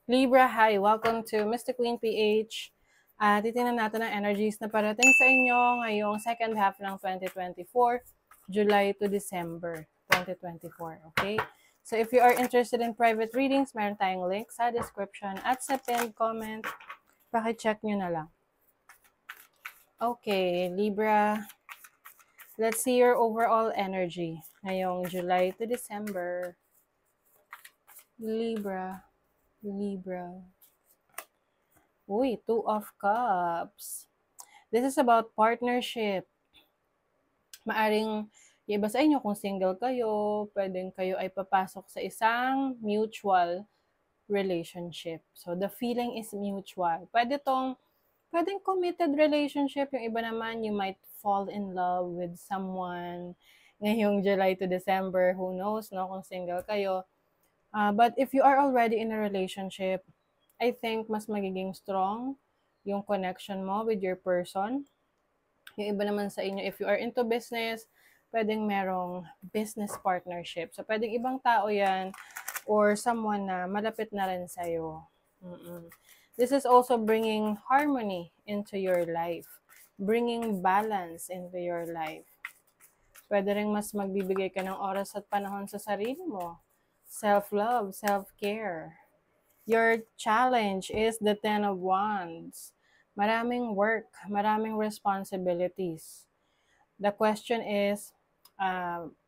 Libra, hi! Welcome to Mystic Queen PH. Titingnan natin ang energies na parating sa inyo ngayong second half ng 2024, July to December 2024. Okay? So if you are interested in private readings, meron tayong link sa description at sa pinned comment. Paki-check nyo na lang. Okay, Libra. Let's see your overall energy ngayong July to December. Libra. Uy, Two of Cups. This is about partnership. Maaring yung iba sa inyo, kung single kayo, pwedeng kayo ay papasok sa isang mutual relationship. So, the feeling is mutual. Pwedeng committed relationship. Yung iba naman, you might fall in love with someone ngayong July to December. Who knows, no, kung single kayo. But if you are already in a relationship, I think mas magiging strong yung connection mo with your person. Yung iba naman sa inyo, if you are into business, pwedeng merong business partnership. So, pwedeng ibang tao yan or someone na malapit na rin sa'yo. This is also bringing harmony into your life. Bringing balance into your life. Pwede rin mas magbibigay ka ng oras at panahon sa sarili mo. Self-love, self-care. Your challenge is the 10 of Wands. Maraming work, maraming responsibilities. The question is,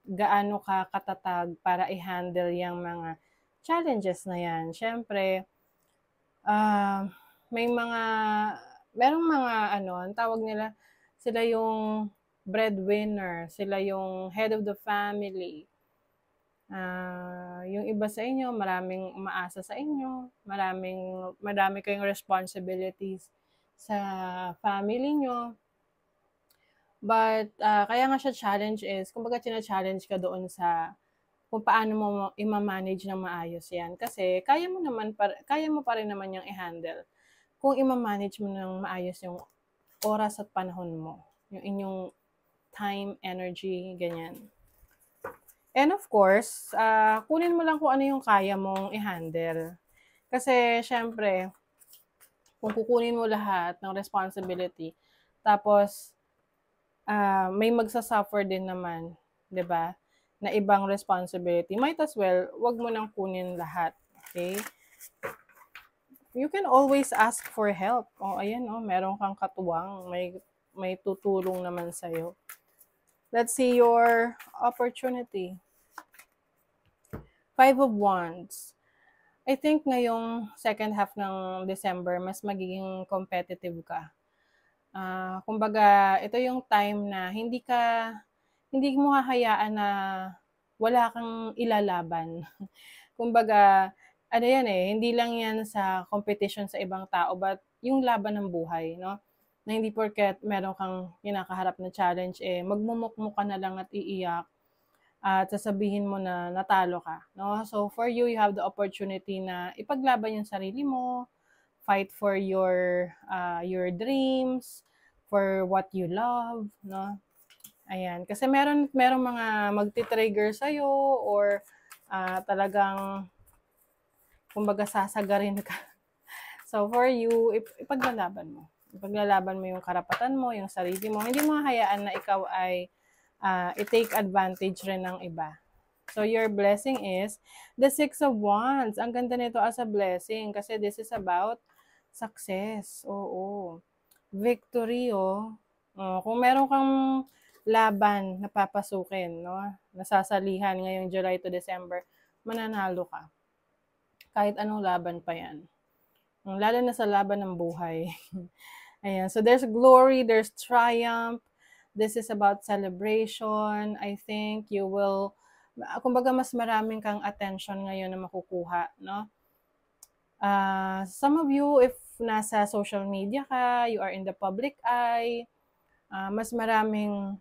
gaano ka katatag para i-handle yung mga challenges na yan? Siyempre, merong mga ang tawag nila, sila yung breadwinner, sila yung head of the family. Yung iba sa inyo, maraming umaasa sa inyo, marami kayong responsibilities sa family nyo. But, kaya nga siya challenge is, kumbaga challenge ka doon sa kung paano mo i-manage ng maayos yan. Kasi, kaya mo pa rin naman yung i-handle kung i-manage mo ng maayos yung oras at panahon mo. Yung inyong time, energy, ganyan. And of course, kunin mo lang kung ano yung kaya mong i-handle. Kasi, syempre, kung kukunin mo lahat ng responsibility, tapos, may magsasuffer din naman, 'di ba? Na ibang responsibility. Might as well, wag mo nang kunin lahat. Okay? You can always ask for help. Ayan, meron kang katuwang. May tutulong naman sa'yo. Let's see your opportunity. 5 of Wands. I think ngayong second half ng December, mas magiging competitive ka. Kumbaga, ito yung time na hindi mo hahayaan na wala kang ilalaban. Kumbaga, ano yan hindi lang yan sa competition sa ibang tao, but yung laban ng buhay, no? Na hindi porket meron kang kinakaharap na challenge, magmumukmuk ka na lang at iiyak at sasabihin mo na natalo ka, no? So, for you, you have the opportunity na ipaglaban yung sarili mo, fight for your dreams, for what you love, no? Ayan, kasi merong mga magti-trigger sa'yo or talagang kumbaga sasagarin ka. So for you, ipaglalaban mo. Ipaglalaban mo yung karapatan mo, yung sarili mo. Hindi mo hayaan na ikaw ay i-take advantage rin ng iba. So your blessing is the 6 of Wands. Ang ganda nito as a blessing kasi this is about success. Oo. Victory, kung meron kang laban na papasukin, no? Nasasalihan ngayong July to December, mananalo ka. Kahit anong laban pa yan. Lalo na sa laban ng buhay. Ayan. So there's glory, there's triumph. This is about celebration. I think you will, kumbaga mas maraming kang attention ngayon na makukuha, no? Some of you, if nasa social media ka, you are in the public eye, mas maraming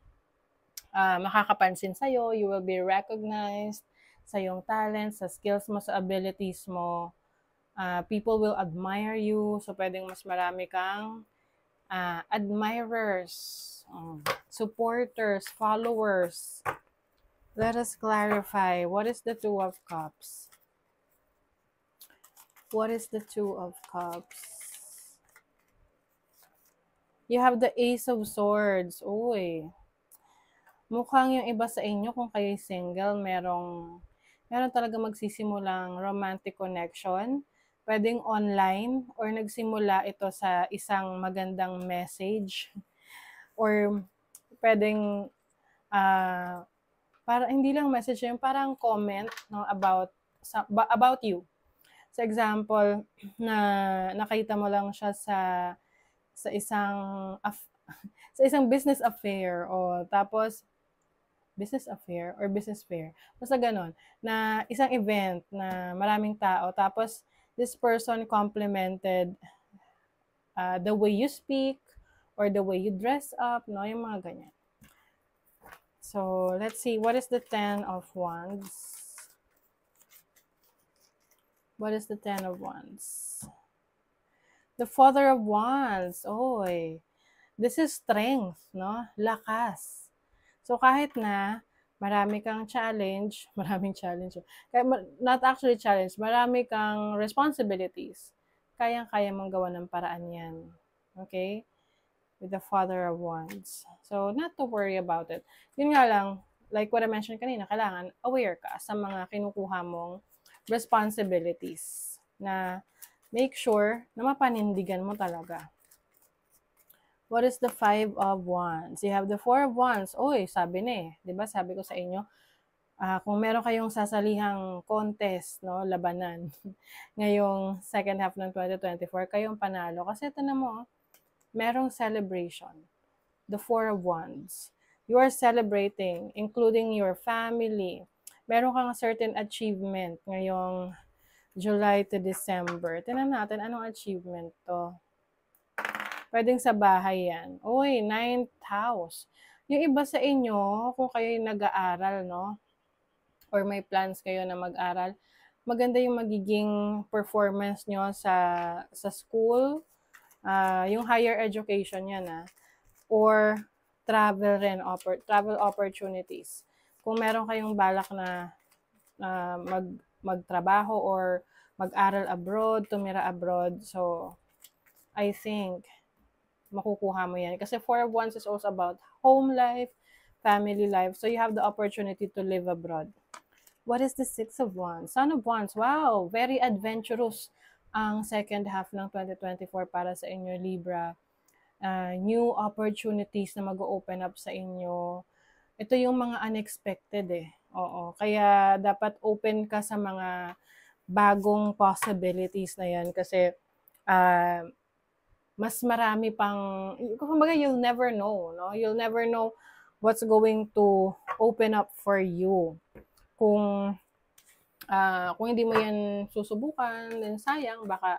makakapansin sa'yo, you will be recognized sa iyong talents, sa skills mo, sa abilities mo. People will admire you, so pwedeng mas marami kang admirers, supporters, followers. Let us clarify, what is the 2 of Cups? What is the Two of Cups? You have the Ace of Swords. Uy. Mukhang yung iba sa inyo, kung kayo'y single, meron talaga magsisimulang romantic connection. Pwedeng online or nagsimula ito sa isang magandang message or pwedeng para hindi lang message yung parang comment no about you. Sa example na nakita mo lang siya sa isang sa isang business affair o tapos business affair or business fair. Basta ganon. Na isang event na maraming tao. Tapos, this person complimented the way you speak or the way you dress up, no? Yung mga ganyan. So, let's see. What is the Ten of Wands? What is the Ten of Wands? The Father of Wands. Oy. This is strength, no? Lakas. So, kahit na marami kang challenge, maraming challenge, not actually challenge, marami kang responsibilities, kayang-kaya mong gawa ng paraan yan. Okay? With the Father of Wands. So, not to worry about it. Yun nga lang, like what I mentioned kanina, kailangan aware ka sa mga kinukuha mong responsibilities na make sure na mapanindigan mo talaga. What is the Five of Wands? You have the Four of Wands. Oy, sabi na eh. Diba sabi ko sa inyo, kung meron kayong sasalihang contest, no, labanan, ngayong second half ng 2024, kayong panalo. Kasi ito na mo, merong celebration. The Four of Wands. You are celebrating, including your family. Meron kang certain achievement ngayong July to December. Tingnan natin anong achievement to. Pwedeng sa bahay yan. Uy, 9th house. Yung iba sa inyo, kung kayo nag-aaral, no? Or may plans kayo na mag-aral, maganda yung magiging performance nyo sa school, yung higher education yan, or travel rin, travel opportunities. Kung meron kayong balak na magtrabaho or mag-aral abroad, tumira abroad, so I think makukuha mo yan. Kasi Four of Wands is also about home life, family life. So you have the opportunity to live abroad. What is the Six of Wands? Son of Wands. Wow, very adventurous ang second half ng 2024 para sa inyo, Libra. New opportunities na mag-open up sa inyo. Ito yung mga unexpected eh. Oo. Kaya dapat open ka sa mga bagong possibilities na yan kasi mas marami pang, kumbaga you'll never know, no? You'll never know what's going to open up for you. Kung hindi mo yan susubukan, then sayang, baka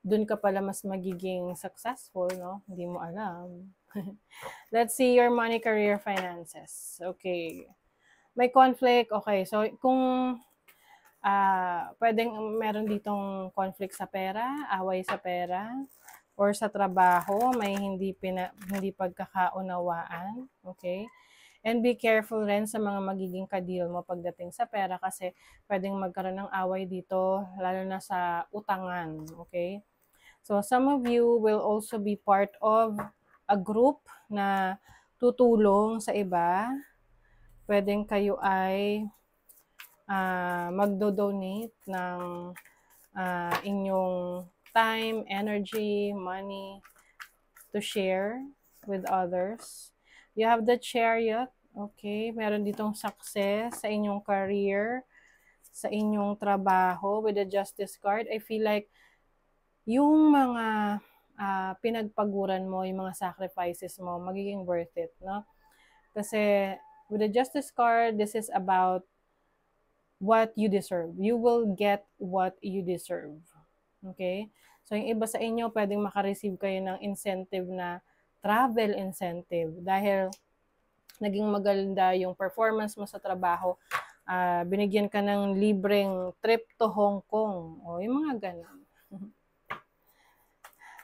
dun ka pala mas magiging successful, no? Hindi mo alam. Let's see your money, career, finances. Okay. May conflict. Okay. So, kung pwedeng meron ditong conflict sa pera, away sa pera, or sa trabaho, may hindi pagkakaunawaan. Okay? And be careful rin sa mga magiging ka-deal mo pagdating sa pera kasi pwedeng magkaroon ng away dito, lalo na sa utangan. Okay? So, some of you will also be part of a group na tutulong sa iba. Pwedeng kayo ay magdo-donate ng inyong time, energy, money to share with others. You have the Chariot. Okay, meron ditong success sa inyong career, sa inyong trabaho with the Justice card. I feel like yung mga pinagpaguran mo, yung mga sacrifices mo, magiging worth it, no? Kasi with the Justice card, this is about what you deserve. You will get what you deserve. Okay? So, yung iba sa inyo, pwedeng makareceive kayo ng incentive na travel incentive dahil naging maganda yung performance mo sa trabaho. Binigyan ka ng libreng trip to Hong Kong. O, yung mga ganun.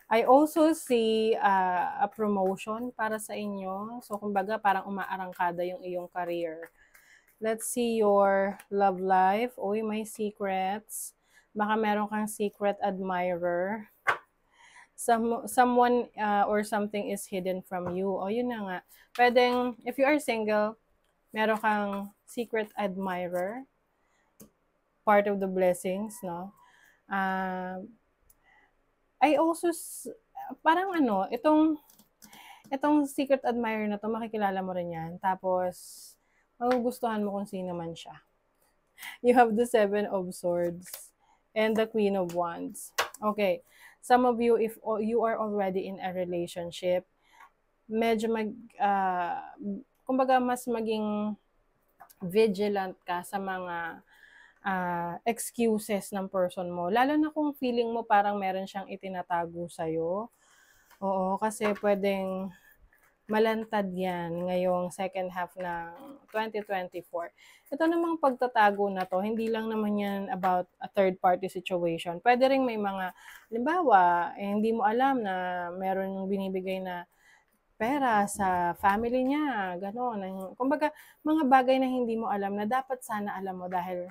I also see a promotion para sa inyo. So, kumbaga, parang umaarangkada yung iyong career. Let's see your love life. Uy, may secrets. Baka meron kang secret admirer. Someone or something is hidden from you. O yun na nga. Pwedeng, if you are single, meron kang secret admirer, part of the blessings, no? I also, parang ano, itong secret admirer na to, makikilala mo rin yan. Tapos, magugustuhan mo kung sino man siya. You have the Seven of Swords and the Queen of Wands. Okay. Some of you, if you are already in a relationship, medyo kumbaga mas maging vigilant ka sa mga excuses ng person mo. Lalo na kung feeling mo parang meron siyang itinatago sa'yo. Oo, kasi pwedeng malantad yan ngayong second half ng 2024. Ito namang pagtatago na to, hindi lang naman yan about a third party situation. Pwede rin may mga, halimbawa, hindi mo alam na meron binibigay na pera sa family niya, gano'n. Kumbaga, mga bagay na hindi mo alam na dapat sana alam mo dahil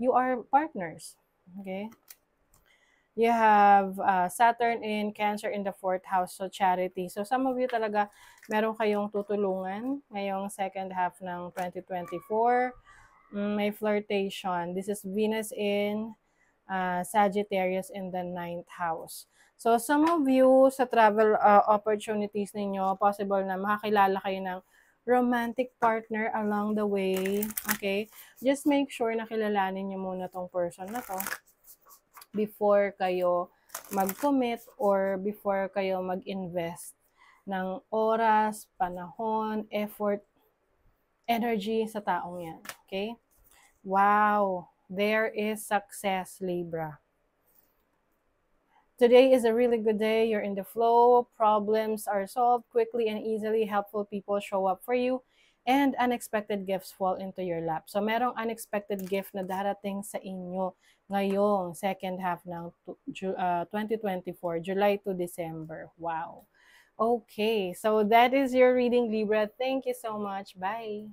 you are partners. Okay? You have Saturn in Cancer in the 4th house, so charity. So some of you talaga, meron kayong tutulungan ngayong second half ng 2024. May flirtation. This is Venus in Sagittarius in the 9th house. So some of you sa travel opportunities ninyo, possible na makakilala kayo ng romantic partner along the way. Okay? Just make sure na kilalanin nyo muna tong person na to before kayo mag-commit or before kayo mag-invest ng oras, panahon, effort, energy sa taong yan. Okay? Wow! There is success, Libra. Today is a really good day. You're in the flow. Problems are solved quickly and easily. Helpful people show up for you. And unexpected gifts fall into your lap. So, merong unexpected gift na darating sa inyo ngayong second half ng 2024, July to December. Wow. Okay, so that is your reading, Libra. Thank you so much. Bye.